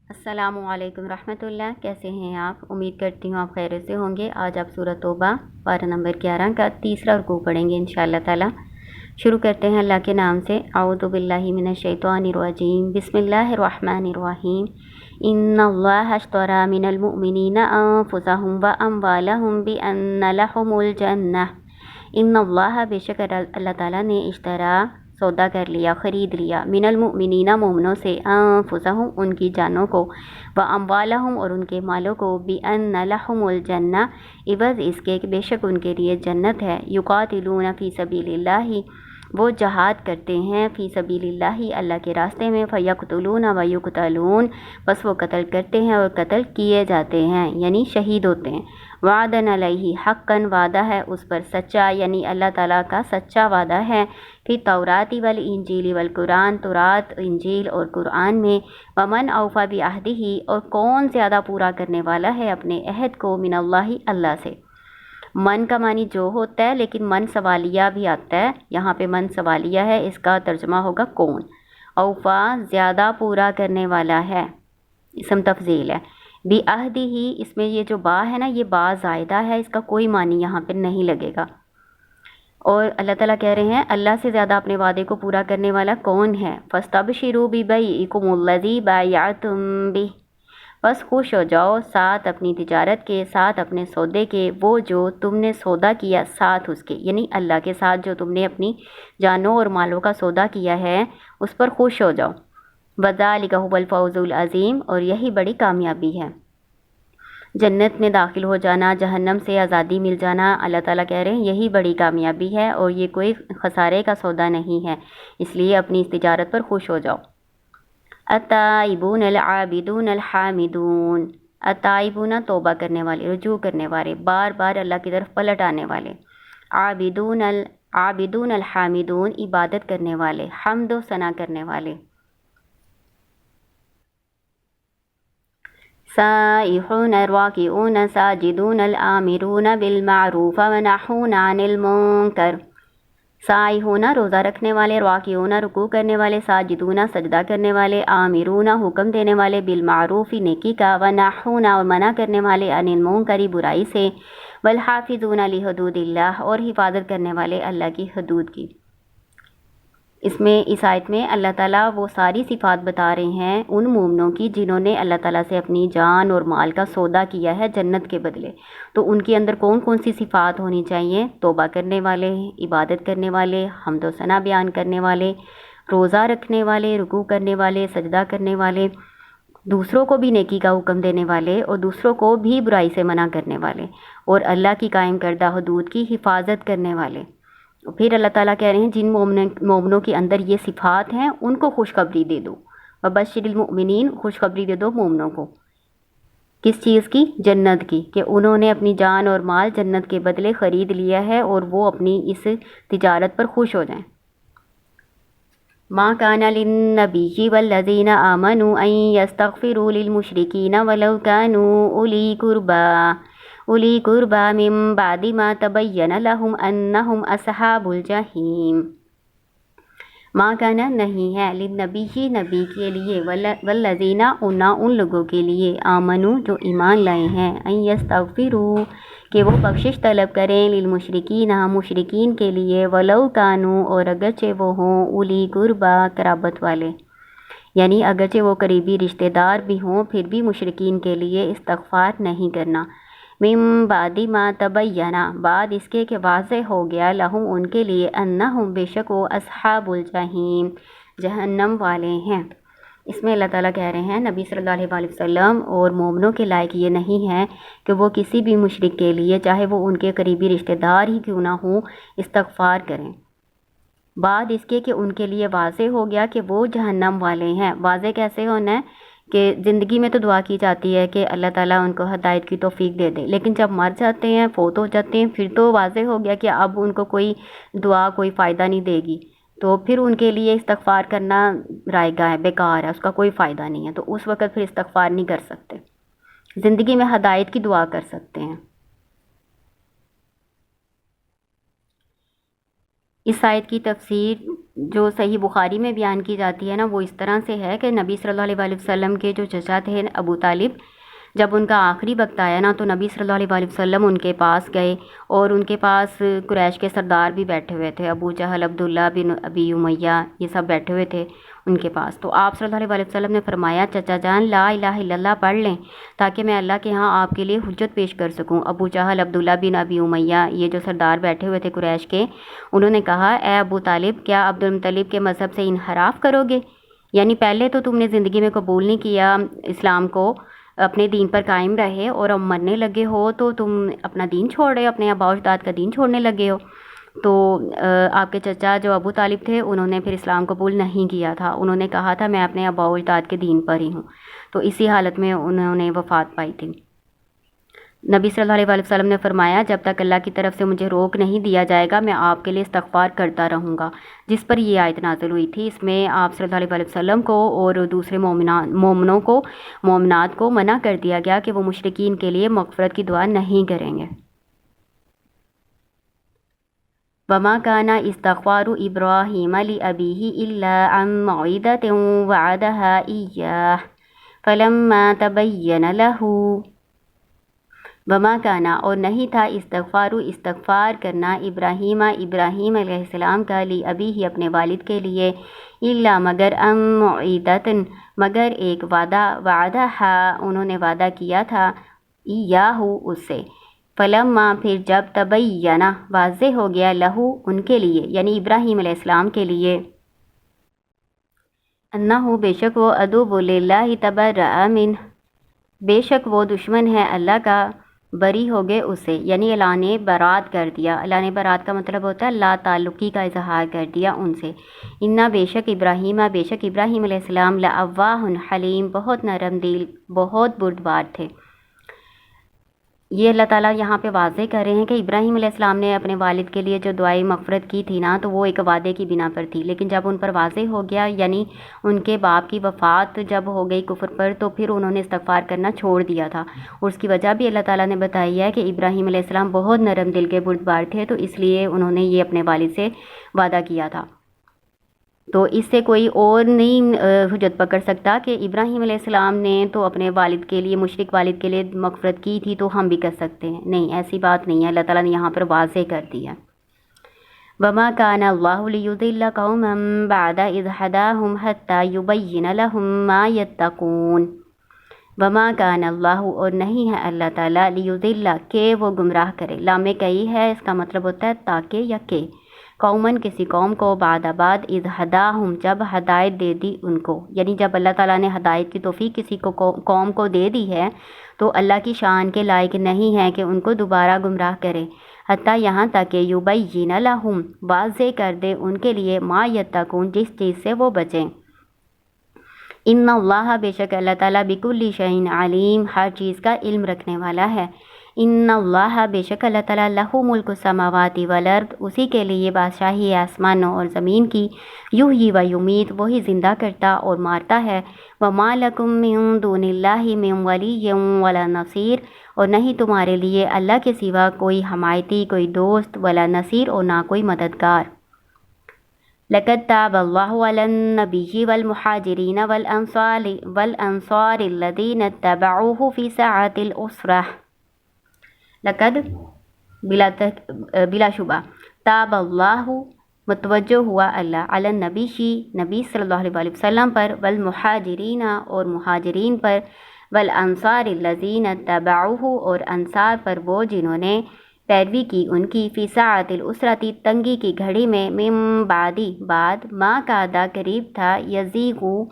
السلام علیکم رحمۃ اللہ، کیسے ہیں آپ؟ امید کرتی ہوں آپ خیریت سے ہوں گے۔ آج آپ سورۃ توبہ پارہ نمبر 11 کا تیسرا رکوع پڑھیں گے انشاءاللہ تعالی۔ شروع کرتے ہیں اللہ کے نام سے۔ اعوذ باللہ من الشیطان الرجیم، بسم اللہ الرحمن الرحیم۔ ان اللہ اشتری من المؤمنین انفسهم واموالهم بان لهم الجنہ۔ ان اللہ، بے شک اللہ تعالیٰ نے اشترا سودا کر لیا، خرید لیا، من المؤمنین مومنوں سے، انفسہم ان کی جانوں کو، واموالہم اور ان کے مالوں کو، بان لہم الجنہ عوض اس کے کہ بے شک ان کے لیے جنت ہے، یقاتلون فی سبیل اللہ وہ جہاد کرتے ہیں، فی سبیل اللہ اللہ کے راستے میں، فیقتلون ویقتلون بس وہ قتل کرتے ہیں اور قتل کیے جاتے ہیں یعنی شہید ہوتے ہیں۔ وعدن علیہ حقا، وعدہ ہے اس پر سچا، یعنی اللہ تعالیٰ کا سچا وعدہ ہے، فی التوراۃ والانجیل والقرآن، تورات، انجیل اور قرآن میں، ومن اوفی بعہدہ اور کون زیادہ پورا کرنے والا ہے اپنے عہد کو، من اللہ اللہ سے۔ من کا معنی جو ہوتا ہے، لیکن من سوالیہ بھی آتا ہے، یہاں پہ من سوالیہ ہے، اس کا ترجمہ ہوگا کون۔ اوفا زیادہ پورا کرنے والا ہے، اسم تفضیل ہے۔ بعہدہ اس میں یہ جو با ہے نا، یہ با زائدہ ہے، اس کا کوئی معنی یہاں پہ نہیں لگے گا۔ اور اللہ تعالیٰ کہہ رہے ہیں اللہ سے زیادہ اپنے وعدے کو پورا کرنے والا کون ہے؟ فاستبشروا ببیعکم الذی بایعتم بہ، بس خوش ہو جاؤ ساتھ اپنی تجارت کے، ساتھ اپنے سودے کے، وہ جو تم نے سودا کیا ساتھ اس کے، یعنی اللہ کے ساتھ جو تم نے اپنی جانوں اور مالوں کا سودا کیا ہے اس پر خوش ہو جاؤ۔ وذالک ھو الفوز العظیم، اور یہی بڑی کامیابی ہے، جنت میں داخل ہو جانا، جہنم سے آزادی مل جانا۔ اللہ تعالیٰ کہہ رہے ہیں یہی بڑی کامیابی ہے اور یہ کوئی خسارے کا سودا نہیں ہے، اس لیے اپنی اس تجارت پر خوش ہو جاؤ۔ التائبون العابدون الحامدون، التائبون توبہ کرنے والے، رجوع کرنے والے، بار بار اللہ کی طرف پلٹ آنے والے، عابدون الحامدون عبادت کرنے والے، حمد و ثنا کرنے والے، سائحون الراکعون ساجدون الآمرون بالمعروف ونہون عن المنکر، سائحون روزہ رکھنے والے، راکعون رکوع کرنے والے، ساجدون سجدہ کرنے والے، آمرون حکم دینے والے، بالمعروف نیکی کا، ونہون اور منع کرنے والے، عن المنکر برائی سے، والحافظون لحدود اللہ اور حفاظت کرنے والے اللہ کی حدود کی۔ اس میں اس آیت میں اللہ تعالیٰ وہ ساری صفات بتا رہے ہیں ان مومنوں کی جنہوں نے اللہ تعالیٰ سے اپنی جان اور مال کا سودا کیا ہے جنت کے بدلے، تو ان کے اندر کون کون سی صفات ہونی چاہیے؟ توبہ کرنے والے، عبادت کرنے والے، حمد و ثنا بیان کرنے والے، روزہ رکھنے والے، رکوع کرنے والے، سجدہ کرنے والے، دوسروں کو بھی نیکی کا حکم دینے والے اور دوسروں کو بھی برائی سے منع کرنے والے، اور اللہ کی قائم کردہ حدود کی حفاظت کرنے والے۔ پھر اللہ تعالیٰ کہہ رہے ہیں جن مومنوں کے اندر یہ صفات ہیں ان کو خوشخبری دے دو، وبشر المؤمنین، خوشخبری دے دو مومنوں کو، کس چیز کی؟ جنت کی، کہ انہوں نے اپنی جان اور مال جنت کے بدلے خرید لیا ہے اور وہ اپنی اس تجارت پر خوش ہو جائیں۔ ما کان للنبی والذین آمنوا ان یستغفروا للمشرکین ولو کانوا اولی قربا من بعد ما تبین لهم انہم اصحاب الجحیم۔ ما کانا نہیں ہے، للنبی نبی کے لیے، والذین ان لوگوں کے لیے، آمنو جو ایمان لائے ہیں، ان یستغفروا کہ وہ بخشش طلب کریں، للمشرکین مشرکین کے لیے، ولو کانوا اور اگرچہ وہ ہوں، اولی قربا قرابت والے، یعنی اگرچہ وہ قریبی رشتہ دار بھی ہوں پھر بھی مشرکین کے لیے استغفار نہیں کرنا۔ من بعد ما تبین، بعد اس کے کہ واضح ہو گیا، لہم ان کے لیے، انہم بے شک وہ، اصحاب الجحیم جہنم والے ہیں۔ اس میں اللہ تعالیٰ کہہ رہے ہیں نبی صلی اللہ علیہ وسلم اور مومنوں کے لائق یہ نہیں ہے کہ وہ کسی بھی مشرک کے لیے، چاہے وہ ان کے قریبی رشتہ دار ہی کیوں نہ ہوں، استغفار کریں، بعد اس کے کہ ان کے لیے واضح ہو گیا کہ وہ جہنم والے ہیں۔ واضح کیسے ہونا ہے کہ زندگی میں تو دعا کی جاتی ہے کہ اللہ تعالیٰ ان کو ہدایت کی توفیق دے دے، لیکن جب مر جاتے ہیں، فوت ہو جاتے ہیں، پھر تو واضح ہو گیا کہ اب ان کو کوئی دعا کوئی فائدہ نہیں دے گی، تو پھر ان کے لیے استغفار کرنا رائگاں ہے، بیکار ہے، اس کا کوئی فائدہ نہیں ہے، تو اس وقت پھر استغفار نہیں کر سکتے، زندگی میں ہدایت کی دعا کر سکتے ہیں۔ اس آیت کی تفسیر جو صحیح بخاری میں بیان کی جاتی ہے نا، وہ اس طرح سے ہے کہ نبی صلی اللہ علیہ وسلم کے جو چچا تھے ابو طالب، جب ان کا آخری وقت آیا نا تو نبی صلی اللہ علیہ وسلم ان کے پاس گئے، اور ان کے پاس قریش کے سردار بھی بیٹھے ہوئے تھے، ابو جہل، عبداللہ بن ابی امیہ، یہ سب بیٹھے ہوئے تھے ان کے پاس۔ تو آپ صلی اللہ علیہ وسلم نے فرمایا، چچا جان لا الہ الا اللہ پڑھ لیں تاکہ میں اللہ کے ہاں آپ کے لیے حجت پیش کر سکوں۔ ابو جہل، عبداللہ بن ابی امیہ، یہ جو سردار بیٹھے ہوئے تھے قریش کے، انہوں نے کہا، اے ابو طالب، کیا عبد المطلب کے مذہب سے انحراف کرو گے؟ یعنی پہلے تو تم نے زندگی میں قبول نہیں کیا اسلام کو، اپنے دین پر قائم رہے، اور اب مرنے لگے ہو تو تم اپنا دین چھوڑ رہے ہو، اپنے آباء و اجداد کا دین چھوڑنے لگے ہو۔ تو آپ کے چچا جو ابو طالب تھے، انہوں نے پھر اسلام قبول نہیں کیا تھا، انہوں نے کہا تھا میں اپنے آباء و اجداد کے دین پر ہی ہوں۔ تو اسی حالت میں انہوں نے وفات پائی تھی۔ نبی صلی اللہ علیہ وسلم نے فرمایا، جب تک اللہ کی طرف سے مجھے روک نہیں دیا جائے گا میں آپ کے لیے استغفار کرتا رہوں گا، جس پر یہ آیت نازل ہوئی تھی۔ اس میں آپ صلی اللہ علیہ وسلم کو اور دوسرے مومنوں کو، مومنات کو منع کر دیا گیا کہ وہ مشرکین کے لیے مغفرت کی دعا نہیں کریں گے۔ وَمَا كَانَ اسْتِغْفَارُ إِبْرَاهِيمَ لِأَبِيهِ إِلَّا عَن مَّوْعِدَةٍ وَعَدَهَا إِيَّاهُ فَلَمَّا تَبَيَّنَ لَهُ وما کانا، اور نہیں تھا، استغفار کرنا، ابراہیم علیہ السلام کا، لی ابی ہی اپنے والد کے لیے، الا مگر، موعدۃ مگر ایک وعدہ، وعدہ انہوں نے وعدہ کیا تھا، ایاہو اس سے، فلما پھر جب، تبینہ واضح ہو گیا، لہو ان کے لیے یعنی ابراہیم علیہ السلام کے لیے، انہو بے شک وہ، عدو للہ تبرأ منہ بے شک وہ دشمن ہے اللہ کا، بری ہو گئے اسے، یعنی اعلان برات کر دیا۔ اعلان برات کا مطلب ہوتا ہے لا تعلقی کا اظہار کر دیا ان سے۔ انا بے شک ابراہیم علیہ السلام، لأواہ حلیم بہت نرم دل، بہت بردبار تھے۔ یہ اللہ تعالیٰ یہاں پہ واضح کر رہے ہیں کہ ابراہیم علیہ السلام نے اپنے والد کے لیے جو دعائیں مغفرت کی تھی نا، تو وہ ایک وعدے کی بنا پر تھی، لیکن جب ان پر واضح ہو گیا، یعنی ان کے باپ کی وفات جب ہو گئی کفر پر، تو پھر انہوں نے استغفار کرنا چھوڑ دیا تھا، اور اس کی وجہ بھی اللہ تعالیٰ نے بتائی ہے کہ ابراہیم علیہ السلام بہت نرم دل کے بردبار تھے، تو اس لیے انہوں نے یہ اپنے والد سے وعدہ کیا تھا۔ تو اس سے کوئی اور نہیں حجت پکڑ سکتا کہ ابراہیم علیہ السلام نے تو اپنے والد کے لیے، مشرک والد کے لیے مغفرت کی تھی تو ہم بھی کر سکتے ہیں، نہیں، ایسی بات نہیں ہے، اللہ تعالیٰ نے یہاں پر واضح کر دیا۔ وَمَا كَانَ اللَّهُ لِيُضِلَّ قَوْمًا بَعْدَ إِذْ هَدَاهُمْ حَتَّى يُبَيِّنَ لَهُم مَّا يَتَّقُونَ وَمَا كَانَ اللَّهُ اور نہیں ہے اللہ تعالیٰ، لِيُضِلَّ کہ وہ گمراہ کرے، لام کئی ہے، اس کا مطلب ہوتا ہے تاکہ یا کہ، قومن کسی قوم کو، بعد اذ ہداہم جب ہدایت دے دی ان کو، یعنی جب اللہ تعالیٰ نے ہدایت کی توفیق کسی کو قوم کو دے دی ہے تو اللہ کی شان کے لائق نہیں ہے کہ ان کو دوبارہ گمراہ کرے، حتیٰ یہاں تک کہ یبین لہم واضح کر دے ان کے لیے، ما یتقون جس چیز سے وہ بچیں۔ ان اللہ بے شک اللہ تعالیٰ بکل شیء علیم ہر چیز کا علم رکھنے والا ہے۔ ان اللہ بے شک اللہ تعالیٰ لہ ملک السماوات والارض اسی کے لیے بادشاہی آسمانوں اور زمین کی، یحیی و یمیت وہی زندہ کرتا اور مارتا ہے، وما لکم من دون اللہ من ولی ولا نصیر اور نہیں تمہارے لیے اللہ کے سوا کوئی حمایتی، کوئی دوست، ولا نصیر اور نہ کوئی مددگار۔ لقد تاب اللہ علی النبی والمہاجرین والانصار الذین اتبعوہ فی ساعۃ العسرہ لقد بلا شبہ، تاب اللہ متوجہ ہوا اللہ، علی النبی نبی صلی اللہ علیہ وسلم پر، والمہاجرین اور مہاجرین پر، والانصار الذین اتبعوہ اور انصار پر وہ جنہوں نے پیروی کی ان کی، فی ساعۃ العسرۃ تنگی کی گھڑی میں، من بعد ما کادا قریب تھا، یزیغو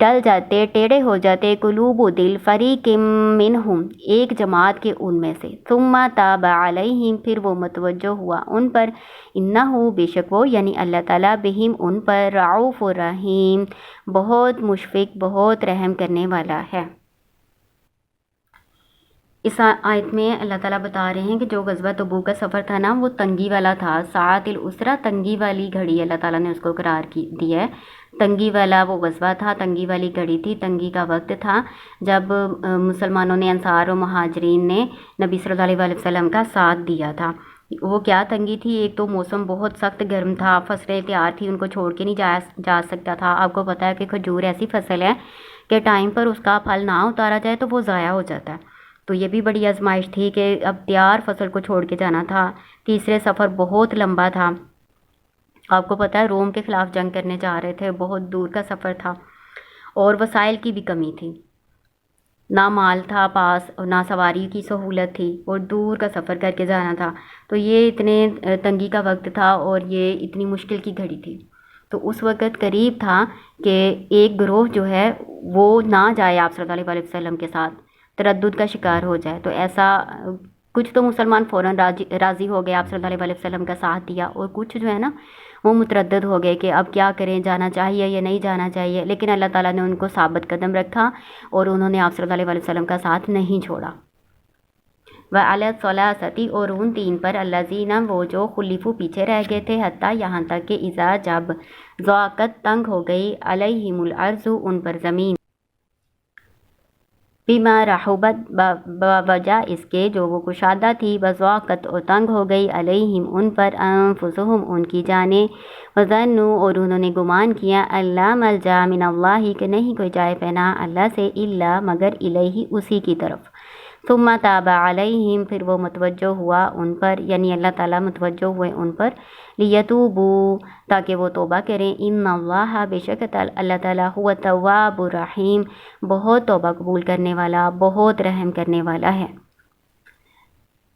ڈل جاتے، ٹیڑے ہو جاتے، قلوب و دل، فریق منہم ایک جماعت کے ان میں سے، ثم تاب علیہم پھر وہ متوجہ ہوا ان پر، انہو بے شک وہ یعنی اللہ تعالیٰ، بہم ان پر، رعوف و رحیم بہت مشفق، بہت رحم کرنے والا ہے۔ اس آیت میں اللہ تعالیٰ بتا رہے ہیں کہ جو غزوہ تبوک کا سفر تھا نا، وہ تنگی والا تھا، ساعۃ العسرہ تنگی والی گھڑی اللہ تعالیٰ نے اس کو قرار دیا ہے، تنگی والا وہ غزوہ تھا، تنگی والی گھڑی تھی، تنگی کا وقت تھا جب مسلمانوں نے، انصار و مہاجرین نے نبی صلی اللہ علیہ وسلم کا ساتھ دیا تھا، وہ کیا تنگی تھی، ایک تو موسم بہت سخت گرم تھا، فصلیں تیار تھی، ان کو چھوڑ کے نہیں جا سکتا تھا۔ آپ کو پتہ ہے کہ کھجور ایسی فصل ہے کہ ٹائم پر اس کا پھل نہ اتارا جائے تو وہ ضائع ہو جاتا ہے۔ تو یہ بھی بڑی آزمائش تھی کہ اب تیار فصل کو چھوڑ کے جانا تھا۔ تیسرے سفر بہت لمبا تھا، آپ کو پتہ ہے روم کے خلاف جنگ کرنے جا رہے تھے، بہت دور کا سفر تھا، اور وسائل کی بھی کمی تھی، نہ مال تھا پاس اور نہ سواری کی سہولت تھی، اور دور کا سفر کر کے جانا تھا۔ تو یہ اتنے تنگی کا وقت تھا اور یہ اتنی مشکل کی گھڑی تھی۔ تو اس وقت قریب تھا کہ ایک گروہ جو ہے وہ نہ جائے آپ صلی اللہ علیہ وسلم کے ساتھ، تردد کا شکار ہو جائے۔ تو ایسا کچھ تو مسلمان فوراً راضی ہو گئے، آپ صلی اللہ علیہ وسلم کا ساتھ دیا، اور کچھ جو ہے نا وہ متردد ہو گئے کہ اب کیا کریں، جانا چاہیے یا نہیں جانا چاہیے۔ لیکن اللہ تعالیٰ نے ان کو ثابت قدم رکھا اور انہوں نے آپ صلی اللہ علیہ وسلم کا ساتھ نہیں چھوڑا۔ وَعَلَى الثَّلَاثَةِ، اور ان تین پر، الَّذِينَ، وہ جو، خُلِّفُوا، پیچھے رہ گئے تھے، حتیٰ، یہاں تک کہ، اذا، جب، ضاقت، تنگ ہو گئی، علیہم الارض، ان پر زمین، بما رحبت، بوجہ اس کے جو وہ کشادہ تھی، وضاقت، اور تنگ ہو گئی، علیہم، ان پر، انفسہم، ان کی جانیں، وظنوا، اور انہوں نے گمان کیا، اللہ ملجا من اللہ، کہ نہیں کوئی جائے پناہ اللہ سے، الا، مگر، الیہ، اسی کی طرف، ثم تاب علیہم، پھر وہ متوجہ ہوا ان پر، یعنی اللہ تعالیٰ متوجہ ہوئے ان پر، لیتوبوا، تاکہ وہ توبہ کریں، ان اللہ، بے شک اللہ تعالیٰ، هو التواب الرحیم، بہت توبہ قبول کرنے والا، بہت رحم کرنے والا ہے۔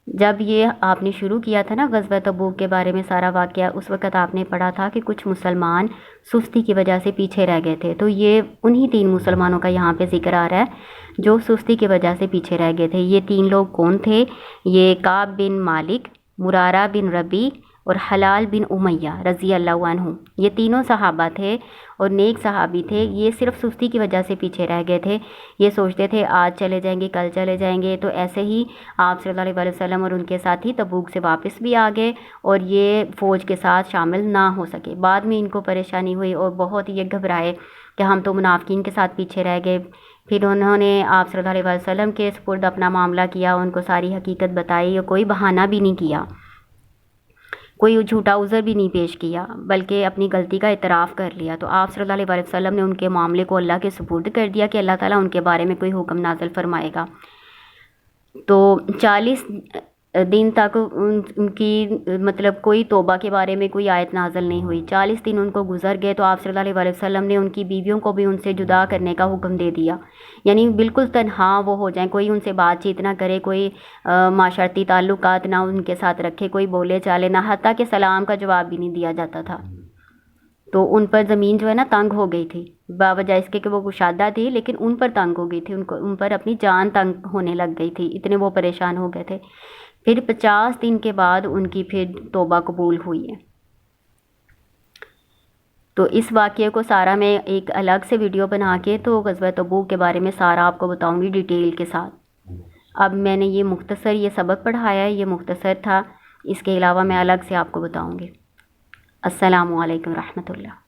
جب یہ آپ نے شروع کیا تھا نا غزوہ تبوک کے بارے میں سارا واقعہ، اس وقت آپ نے پڑھا تھا کہ کچھ مسلمان سستی کی وجہ سے پیچھے رہ گئے تھے۔ تو یہ انہی تین مسلمانوں کا یہاں پہ ذکر آ رہا ہے جو سستی کی وجہ سے پیچھے رہ گئے تھے۔ یہ تین لوگ کون تھے؟ یہ کعب بن مالک، مرارہ بن ربیع اور حلال بن امیہ رضی اللہ عنہ، یہ تینوں صحابہ تھے اور نیک صحابی تھے۔ یہ صرف سستی کی وجہ سے پیچھے رہ گئے تھے، یہ سوچتے تھے آج چلے جائیں گے، کل چلے جائیں گے۔ تو ایسے ہی آپ صلی اللہ علیہ وسلم اور ان کے ساتھی تبوک سے واپس بھی آ گئے اور یہ فوج کے ساتھ شامل نہ ہو سکے۔ بعد میں ان کو پریشانی ہوئی اور بہت یہ گھبرائے کہ ہم تو منافقین کے ساتھ پیچھے رہ گئے۔ پھر انہوں نے آپ صلی اللہ علیہ وسلم کے سپرد اپنا معاملہ کیا، ان کو ساری حقیقت بتائی اور کوئی بہانہ بھی نہیں کیا، کوئی جھوٹا عذر بھی نہیں پیش کیا، بلکہ اپنی غلطی کا اعتراف کر لیا۔ تو آپ صلی اللہ علیہ وسلم نے ان کے معاملے کو اللہ کے سپرد کر دیا کہ اللہ تعالیٰ ان کے بارے میں کوئی حکم نازل فرمائے گا۔ تو 40 دن تک ان کی مطلب کوئی توبہ کے بارے میں کوئی آیت نازل نہیں ہوئی۔ 40 دن ان کو گزر گئے تو آپ صلی اللہ علیہ وسلم نے ان کی بیویوں کو بھی ان سے جدا کرنے کا حکم دے دیا، یعنی بالکل تنہا وہ ہو جائیں، کوئی ان سے بات چیت نہ کرے، کوئی معاشرتی تعلقات نہ ان کے ساتھ رکھے، کوئی بولے چالے نہ، حتیٰ کہ سلام کا جواب بھی نہیں دیا جاتا تھا۔ تو ان پر زمین جو ہے نا تنگ ہو گئی تھی، باوجہ اس کے کہ وہ کشادہ تھی، لیکن ان پر تنگ ہو گئی تھی، ان پر اپنی جان تنگ ہونے لگ گئی تھی، اتنے وہ پریشان ہو گئے تھے۔ پھر 50 دن کے بعد ان کی پھر توبہ قبول ہوئی ہے۔ تو اس واقعے کو سارا میں ایک الگ سے ویڈیو بنا کے تو غزوہ تبوک کے بارے میں سارا آپ کو بتاؤں گی ڈیٹیل کے ساتھ۔ اب میں نے یہ مختصر یہ سبق پڑھایا ہے، یہ مختصر تھا، اس کے علاوہ میں الگ سے آپ کو بتاؤں گی۔ السلام علیکم ورحمۃ اللہ۔